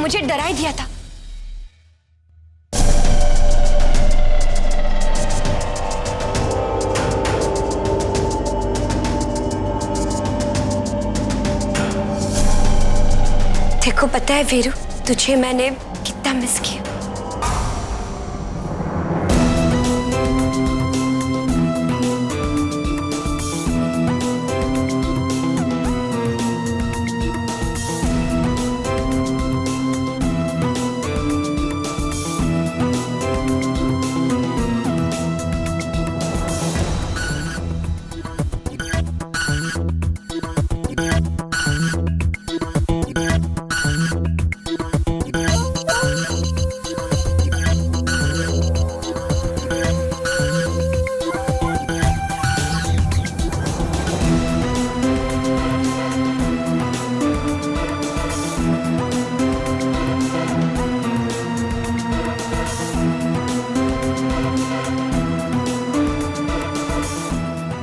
मुझे डरा ही दिया था। देखो पता है वीरू, तुझे मैंने कितना मिस किया।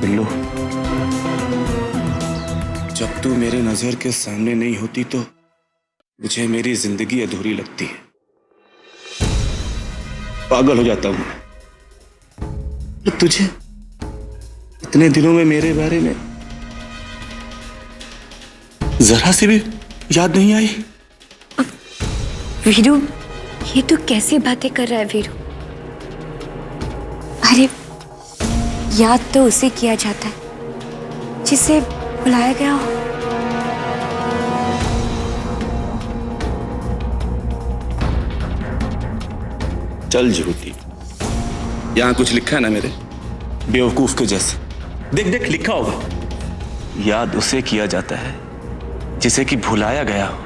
बिल्लू, जब तू मेरे नजर के सामने नहीं होती तो मुझे मेरी जिंदगी अधूरी लगती है। पागल हो जाता हूं। तो तुझे इतने दिनों में मेरे बारे में जरा सी भी याद नहीं आई? वीरू, ये तू कैसी बातें कर रहा है वीरू? अरे याद तो उसे किया जाता है जिसे बुलाया गया हो। चल झूठी, यहां कुछ लिखा है ना मेरे बेवकूफ के जैसे। देख देख लिखा होगा, याद उसे किया जाता है जिसे कि भुलाया गया हो।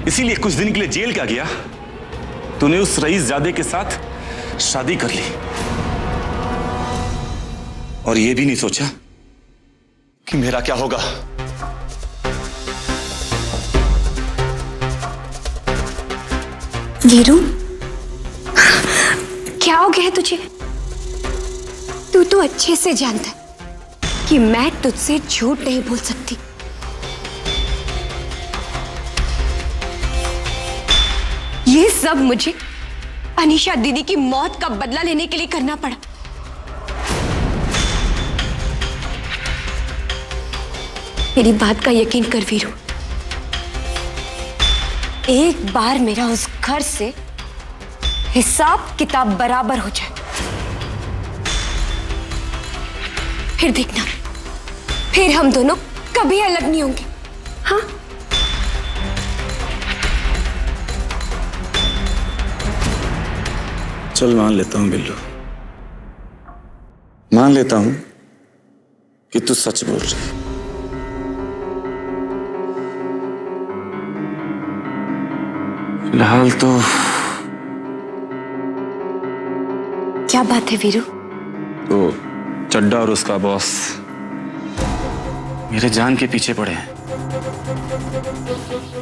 इसीलिए कुछ दिन के लिए जेल क्या गया, तूने उस रईसजादे के साथ शादी कर ली और यह भी नहीं सोचा कि मेरा क्या होगा। वीरू, क्या हो गया है तुझे? तू तो अच्छे से जानता है कि मैं तुझसे झूठ नहीं बोल सकती। ये सब मुझे अनीशा दीदी की मौत का बदला लेने के लिए करना पड़ा। मेरी बात का यकीन कर वीरू, एक बार मेरा उस घर से हिसाब किताब बराबर हो जाए, फिर देखना, फिर हम दोनों कभी अलग नहीं होंगे। हाँ, चल मान लेता हूं बिल्लू, मान लेता हूं कि तू सच बोल रही है। फिलहाल तो क्या बात है वीरू? तो चड्डा और उसका बॉस मेरे जान के पीछे पड़े हैं।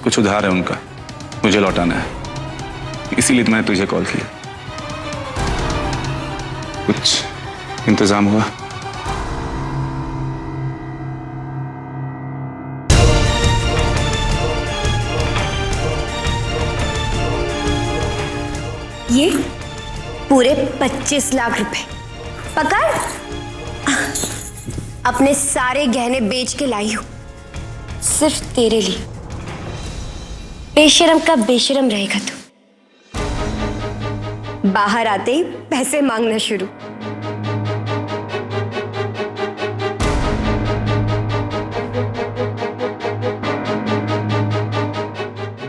कुछ उधार है उनका, मुझे लौटाना है, इसीलिए मैंने तुझे कॉल किया। कुछ इंतजाम हुआ? ये पूरे 25 लाख रुपए पकड़, अपने सारे गहने बेच के लाई हूं सिर्फ तेरे लिए। बेशरम का बेशरम रहेगा तू। बाहर आते ही पैसे मांगना शुरू।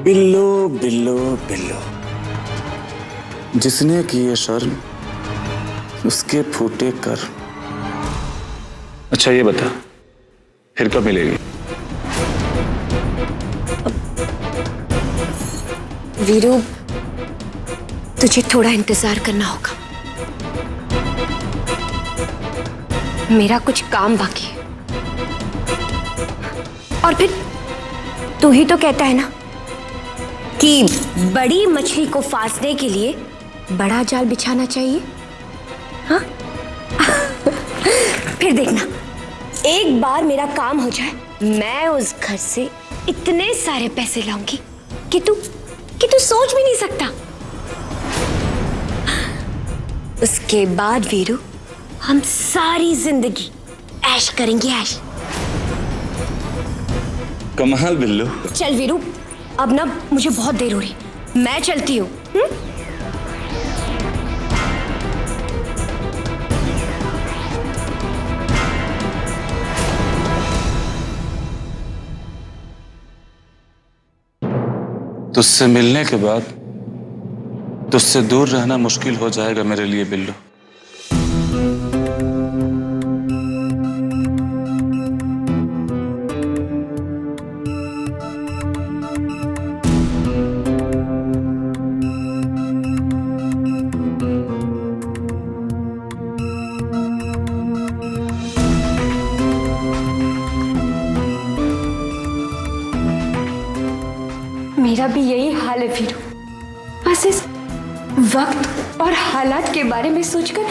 बिल्लो बिल्लो बिल्लो, जिसने किए शर्म उसके फूटे कर। अच्छा ये बता, फिर कब मिलेगी? वीरू, तुझे थोड़ा इंतजार करना होगा। मेरा कुछ काम बाकी है। और फिर तू ही तो कहता है ना कि बड़ी मछली को फांसने के लिए बड़ा जाल बिछाना चाहिए। हाँ? फिर देखना, एक बार मेरा काम हो जाए, मैं उस घर से इतने सारे पैसे लाऊंगी कि तू सोच भी नहीं सकता। उसके बाद वीरू हम सारी जिंदगी ऐश करेंगे, ऐश। कमाल बिल्लू। चल वीरू, अब ना मुझे बहुत देर हो रही, मैं चलती हूँ। तुझसे मिलने के बाद तुझसे दूर रहना मुश्किल हो जाएगा मेरे लिए बिल्लू। मेरा भी यही हाल है वीरू। बस इस वक्त और हालात के बारे में सोचकर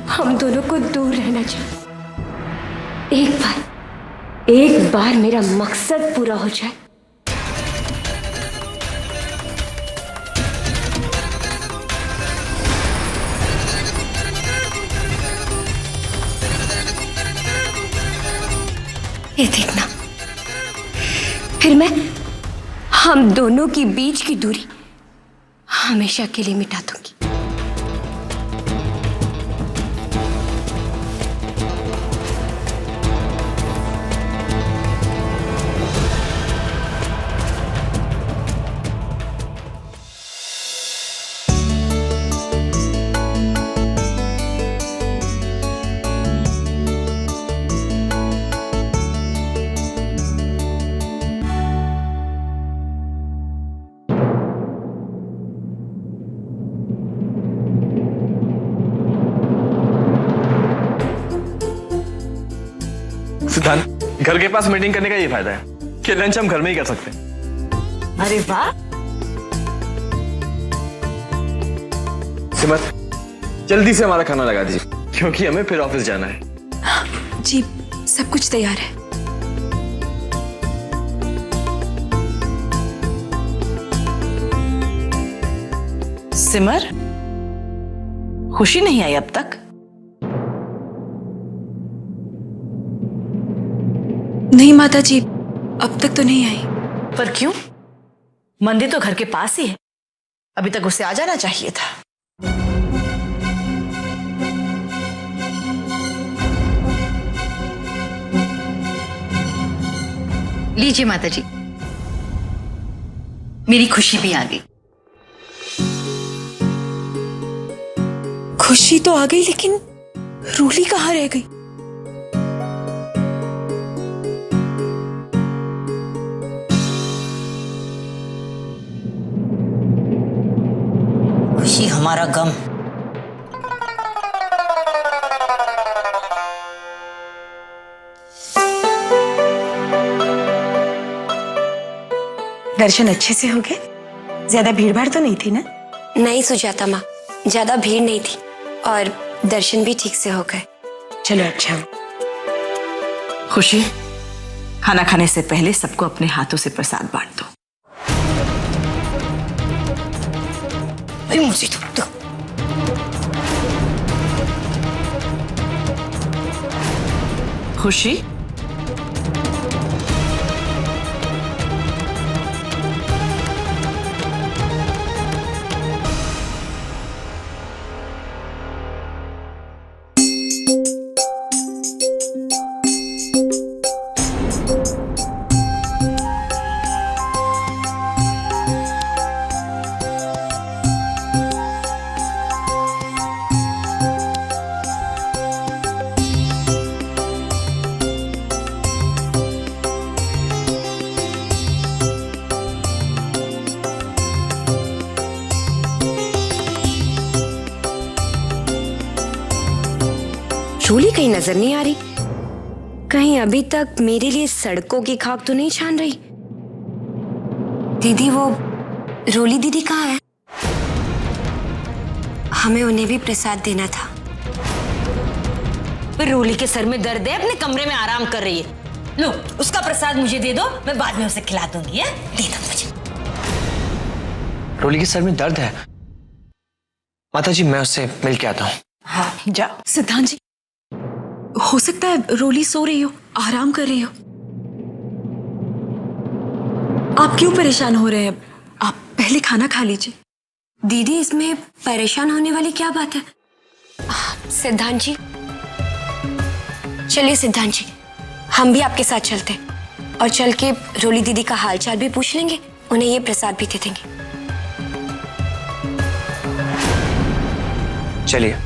हम दोनों को दूर रहना चाहिए। एक बार मेरा मकसद पूरा हो जाए। ये देखना, फिर मैं हम दोनों के बीच की दूरी हमेशा के लिए मिटा दूंगी। सिद्धांत, घर के पास मीटिंग करने का ये फायदा है कि लंच हम घर में ही कर सकते हैं। अरे वाह। सिमर, जल्दी से हमारा खाना लगा दीजिए क्योंकि हमें फिर ऑफिस जाना है। जी, सब कुछ तैयार है। सिमर, खुशी नहीं आई अब तक? नहीं माता जी, अब तक तो नहीं आई। पर क्यों? मंदिर तो घर के पास ही है, अभी तक उसे आ जाना चाहिए था। लीजिए माता जी, मेरी खुशी भी आ गई। खुशी तो आ गई, लेकिन रूली कहाँ रह गई? खुशी हमारा गम। दर्शन अच्छे से हो गए? ज्यादा भीड़ भाड़ तो नहीं थी ना? नहीं सुजाता माँ, ज्यादा भीड़ नहीं थी और दर्शन भी ठीक से हो गए। चलो अच्छा। खुशी, खाना खाने से पहले सबको अपने हाथों से प्रसाद बांट दो। मुझे तो खुशी, रूली कहीं नजर नहीं आ रही। कहीं अभी तक मेरे लिए सड़कों की खाक तो नहीं छान रही। दीदी, वो रूली दीदी कहाँ है? हमें उन्हें भी प्रसाद देना था। रूली के सर में दर्द है, अपने कमरे में आराम कर रही है। लो उसका प्रसाद मुझे दे दो, मैं बाद में उसे खिला दूंगी। है दे दो मुझे। रोली के सर में दर्द है। माता जी मैं उससे मिल के आता हूँ। हाँ जाओ। सिद्धांत जी, हो सकता है रोली सो रही हो, आराम कर रही हो। आप क्यों परेशान हो रहे हैं? आप पहले खाना खा लीजिए। दीदी इसमें परेशान होने वाली क्या बात है? सिद्धांत जी चलिए, सिद्धांत जी हम भी आपके साथ चलते हैं और चल के रोली दीदी का हालचाल भी पूछ लेंगे, उन्हें ये प्रसाद भी दे देंगे। चलिए।